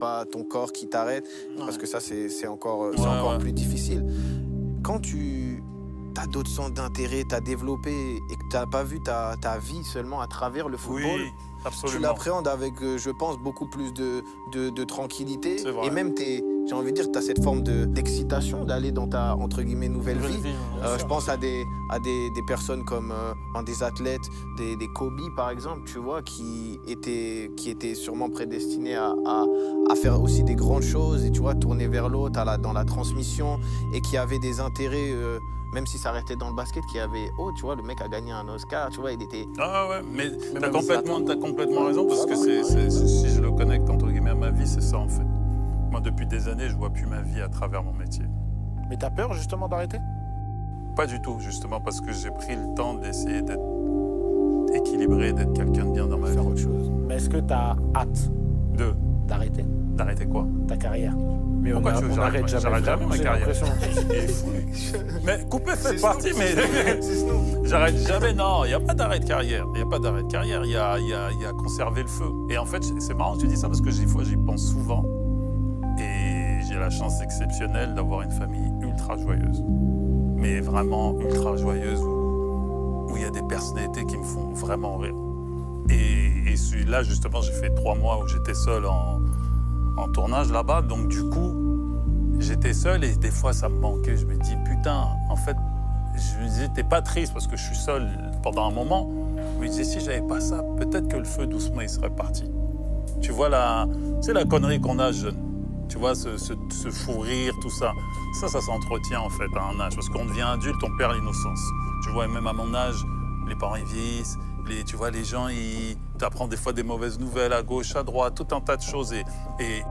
pas ton corps qui t'arrête, parce que ça, c'est encore, c'est Ouais, encore ouais. plus difficile. Quand tu as d'autres centres d'intérêt, tu as développé et que tu n'as pas vu ta vie seulement à travers le football, Oui, tu absolument. l'appréhendes avec, je pense, beaucoup plus de tranquillité. C'est vrai. Et même, j'ai envie de dire, tu as cette forme d'excitation d'aller dans ta, entre guillemets, nouvelle vie. bien Je sûr. pense à des personnes comme des athlètes, des Kobe, par exemple, tu vois, qui étaient sûrement prédestinés à faire aussi des grandes choses et, tu vois, tourner vers l'autre dans la transmission et qui avaient des intérêts, même si ça restait dans le basket, qui avaient, oh, tu vois, le mec a gagné un Oscar, tu vois, il était... Ah ouais, mais t'as même complètement raison, parce que si je le connecte entre guillemets à ma vie, c'est ça en fait. Moi, depuis des années, je vois plus ma vie à travers mon métier. Mais t'as peur justement d'arrêter? Pas du tout, justement, parce que j'ai pris le temps d'essayer d'être équilibré, d'être quelqu'un de bien dans ma vie. Faire autre chose. Mais est-ce que t'as hâte d'arrêter D'arrêter quoi? ta carrière? Mais Pourquoi tu veux que n'arrête j'arrête jamais ma j'ai carrière? l'impression. Il est fou. Mais couper fait C'est partie, Snoop, mais c'est Snoop. j'arrête jamais. Non, il n'y a pas d'arrêt de carrière. Il n'y a pas d'arrêt de carrière. Il y a conserver le feu. Et en fait, c'est marrant que tu dis ça parce que des fois, j'y pense souvent. Et j'ai la chance exceptionnelle d'avoir une famille ultra joyeuse. Mais vraiment ultra joyeuse où il y a des personnalités qui me font vraiment rire. Et celui-là, justement, j'ai fait 3 mois où j'étais seul en tournage là-bas. Donc, du coup, j'étais seul et des fois, ça me manquait. Je me dis, putain, en fait, je me disais, t'es pas triste parce que je suis seul pendant un moment. Je me disais, si j'avais pas ça, peut-être que le feu, doucement, il serait parti. Tu vois, c'est la connerie qu'on a jeune. Tu vois, ce fou rire, tout ça. Ça s'entretient, en fait, à un âge. Parce qu'on devient adulte, on perd l'innocence. Tu vois, et même à mon âge, les parents, ils vieillissent. Tu vois, les gens, tu apprends des fois des mauvaises nouvelles à gauche, à droite, tout un tas de choses. Et